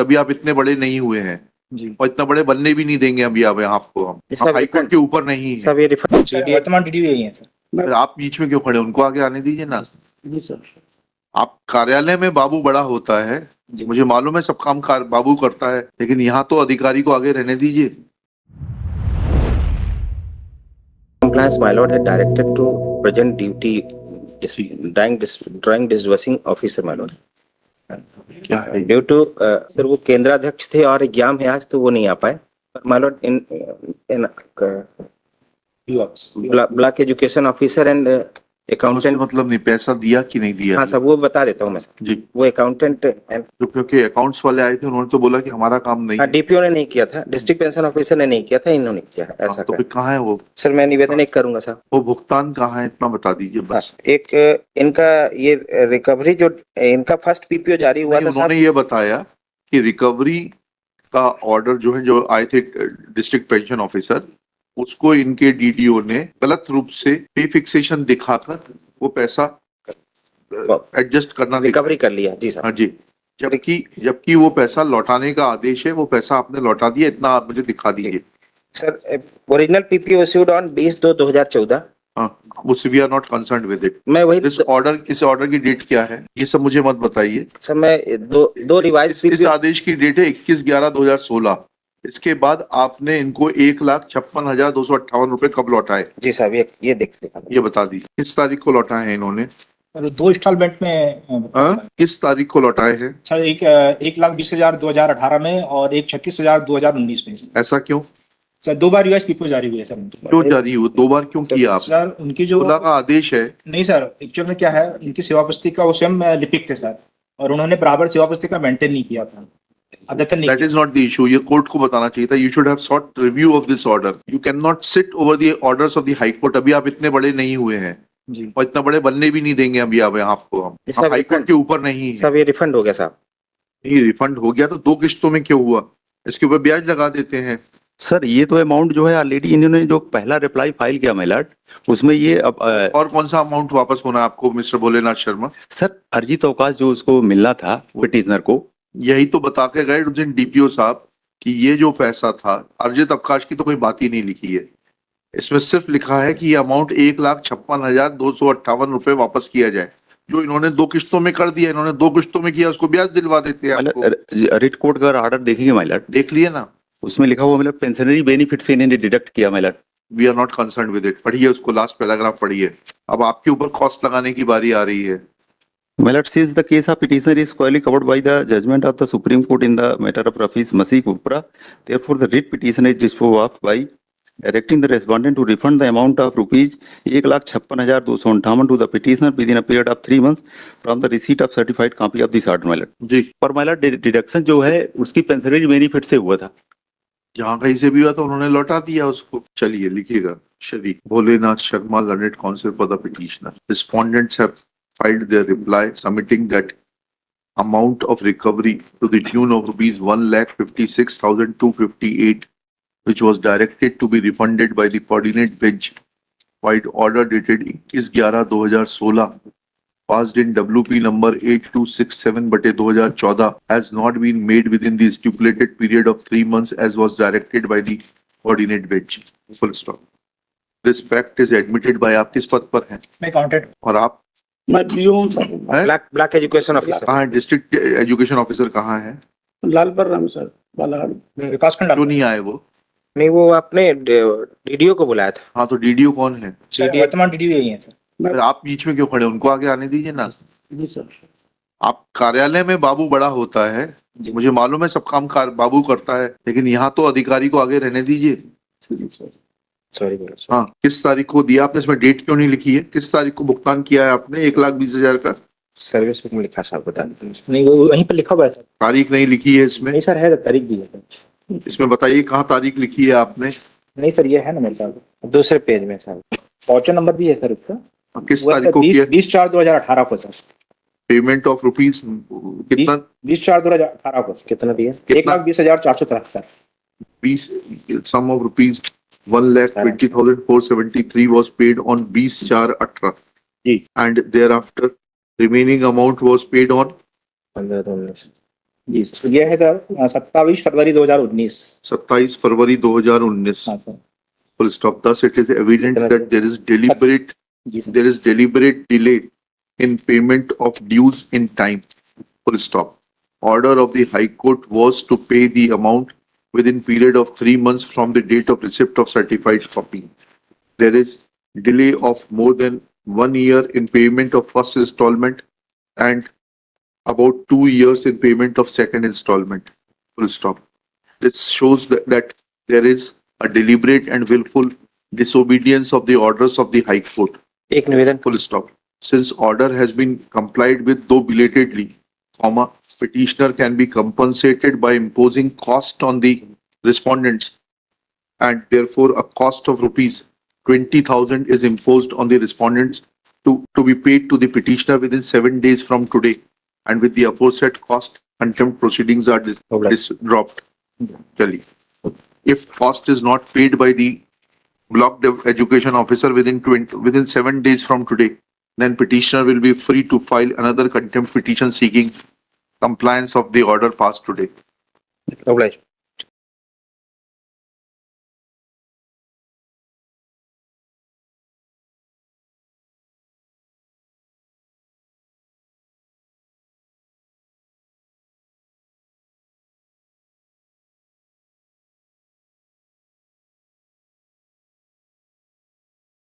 तभी आप इतने बड़े नहीं हुए हैं जी। और इतना बड़े बनने भी नहीं देंगे अभी अब आपको हम सब हाईकोर्ट के ऊपर नहीं है। सब ये रिफंड वर्तमान डीडीओ यही है सर। फिर आप बीच में क्यों खड़े, उनको आगे आने दीजिए ना। जी सर। आप कार्यालय में बाबू बड़ा होता है, मुझे मालूम है सब काम बाबू करता है, लेकिन यहाँ तो अधिकारी को आगे रहने दीजिए। Compliance, my lord, is directed to present duty drawing disbursing officer, my lord. क्या है Due to सर वो केंद्राध्यक्ष थे और एग्जाम है आज तो वो नहीं आ पाए। My lord, in block education officer and accountant, मतलब नहीं, पैसा दिया कि नहीं दिया? हाँ सर वो बता देता हूँ मैं सर। जी, वो अकाउंटेंट, जो क्योंकि अकाउंट्स वाले आए थे उन्होंने तो बोला कि हमारा काम नहीं हाँ है। डीपीओ ने नहीं किया था, डिस्ट्रिक्ट पेंशन ऑफिसर ने नहीं किया था, इन्होंने किया है, ऐसा तो कहा। फिर कहाँ है वो? सर मैं निवेदन एक करूंगा सर। वो भुगतान कहाँ है इतना बता दीजिए बस। एक इनका ये रिकवरी जो इनका फर्स्ट पीपीओ जारी हुआ था उन्होंने साहब, ये बताया कि रिकवरी का ऑर्डर जो है, जो आए थे डिस्ट्रिक्ट पेंशन ऑफिसर, उसको इनके डीडीओ ने गलत रूप से पे फिक्सेशन दिखाकर वो पैसा एडजस्ट करना रिकवरी कर लिया जी सर। हाँ जी, जबकि वो पैसा लौटाने का आदेश है, वो पैसा आपने लौटा दिया, इतना आप मुझे दिखा दीजिए। Sir original PPO issued on 20/2/2014। हाँ, वो we are not concerned with it. मैं वही इस ऑर्डर की डेट क्या है ये सब मुझे मत बताइए। सर मैं दो रिवाइज इस आदेश की डेट है 21/11/2016। इसके बाद आपने इनको 1,56,258 रुपए कब लौटाए? जी साहब ये देख ये बता दीजिए किस तारीख को लौटाए हैं इन्होंने? सर 2 इंस्टॉलमेंट में किस तारीख को लौटाए हैं? सर 1,20,000 2018 में और 1,36,000 2019 में। ऐसा क्यों? सर 2 बार यूएस पीपीओ जारी हुई है सर। क्यों जारी हुई? 2 बार क्यों किया आप? सर उनकी जो खुला का आदेश है। नहीं सर, एक्चुअल में क्या है, उनकी सेवा पुस्तिका वो स्वयं लिपिक थे सर, और उन्होंने बराबर सेवा पुस्तिका मेंटेन नहीं किया था। That is not the issue. ये कोर्ट को बताना चाहिए था. You should have sought review of this order. You cannot sit over the orders of the High Court. अभी आप इतने बड़े नहीं हुए हैं जी। और इतना बड़े बनने भी नहीं देंगे अभी आपको हम हाई कोर्ट के ऊपर नहीं है। सब ये रिफंड हो गया साहब। ये रिफंड हो गया तो 2 किस्तों में क्यों हुआ? इसके ऊपर ब्याज लगा देते हैं। सर ये तो अमाउंट जो है ऑलरेडी इन्होंने जो पहला रिप्लाई फाइल किया मेलर्ट, उसमें ये अब और कौन सा अमाउंट वापस होना है आपको मिस्टर भोलेनाथ शर्मा? सर अर्जित अवकाश जो उसको मिलना था पिटिशनर को, यही तो बता के गए उस दिन डीपीओ साहब कि ये जो पैसा था, अर्जित अवकाश की तो कोई बात ही नहीं लिखी है। इसमें सिर्फ लिखा है कि ये अमाउंट 1,56,258 रुपए वापस किया जाए, जो इन्होंने 2 किस्तों में कर दिया। इन्होंने 2 किस्तों में किया, उसको ब्याज दिलवा देते हैं आपको। रिट कोर्ट का ऑर्डर देखेंगे मेलर्ट, देख लिए ना, उसमें लिखा हुआ मतलब पेंशनरी बेनिफिट से इन्होंने डिडक्ट किया मेलर्ट। We are not concerned with it. पढ़िए उसको, लास्ट पैराग्राफ पढ़िए। अब आपके ऊपर कॉस्ट लगाने की बारी आ रही है। Melat says the case of petitioner is squarely covered by the judgment of the Supreme Court in the matter of Rafi's Masih Kupra. Therefore, the writ petition is disposed of by directing the respondent to refund the amount of rupees 1,56,258 to the petitioner within a period of 3 months from the receipt of certified copy of this order. Melat जी, पर Melat deduction जो है उसकी pensionary benefit से हुआ था, जहाँ कहीं से भी हुआ तो उन्होंने लौटा दिया उसको। चलिए लिखिएगा, Shri Bholenath Sharma, learned council for the petitioner. Respondents have filed their reply submitting that amount of recovery to the tune of rupees 1,56,258, which was directed to be refunded by the coordinate bench by order dated 21/11/2016, passed in WP number 8267/2014, has not been made within the stipulated period of 3 months as was directed by the coordinate bench. Full stop. This fact is admitted by आप किस पद पर हैं? मैं accountant. और आप? मैं PO हूँ सर। Block education officer. कहाँ है? डिस्ट्रिक्ट एजुकेशन ऑफिसर कहाँ है? लालपुर राम सर, बालाहाट। विकासखंड। क्यों नहीं आए वो? नहीं वो आपने डीडीओ को बुलाया था। हाँ, तो डीडीओ कौन है? वर्तमान डीडीओ यही है सर। फिर आप बीच में क्यों खड़े, उनको आगे आने दीजिए ना। जी सर। आप कार्यालय में बाबू बड़ा होता है, मुझे मालूम है सब काम बाबू करता है, लेकिन यहाँ तो अधिकारी को आगे रहने दीजिए। सॉरी बोलो। हाँ, किस तारीख को दिया आपने? इसमें डेट क्यों नहीं लिखी है? किस तारीख को भुगतान किया है आपने 1,20,000 का? सर्विस बुक में लिखा साहब, बता दीजिए। नहीं वो वहीं पर लिखा हुआ है सर। तारीख नहीं लिखी है इसमें? नहीं सर, है तारीख दी है। इसमें बताइए कहाँ तारीख लिखी है आपने? नहीं सर, ये है ना मेरे साथ, दूसरे पेज में साहब वाउचर नंबर भी है सर उसका। किस तारीख को किया? 20/4/2018 को सर। पेमेंट ऑफ रुपीज कितना? 20/4/2018 को कितना दिया? 1,20,473। 20 sum of rupees 1,20,473 was paid on 20/4/18. जी। And thereafter remaining amount was paid on 15/19 जी सर, ये है सर 27 फरवरी 2019। 27 फरवरी 2019 हाँ sir. full stop. Thus it is evident that जी sir. there is deliberate delay in payment of dues in time, full stop. Order of the High Court was to pay the amount within period of 3 months from the date of receipt of certified copy. There is delay of more than 1 year in payment of first installment and about 2 years in payment of second installment, full stop. This shows that there is a deliberate and willful disobedience of the orders of the High Court. एक निवेदन Full stop. Since order has been complied with though belatedly, comma, petitioner can be compensated by imposing cost on the respondents and therefore a cost of rupees 20,000 is imposed on the respondents to be paid to the petitioner within 7 days from today. And with the aforesaid cost, contempt proceedings are dropped. Delhi. If cost is not paid by the block education officer within 7 days from today, then petitioner will be free to file another contempt petition seeking compliance of the order passed today. obliged.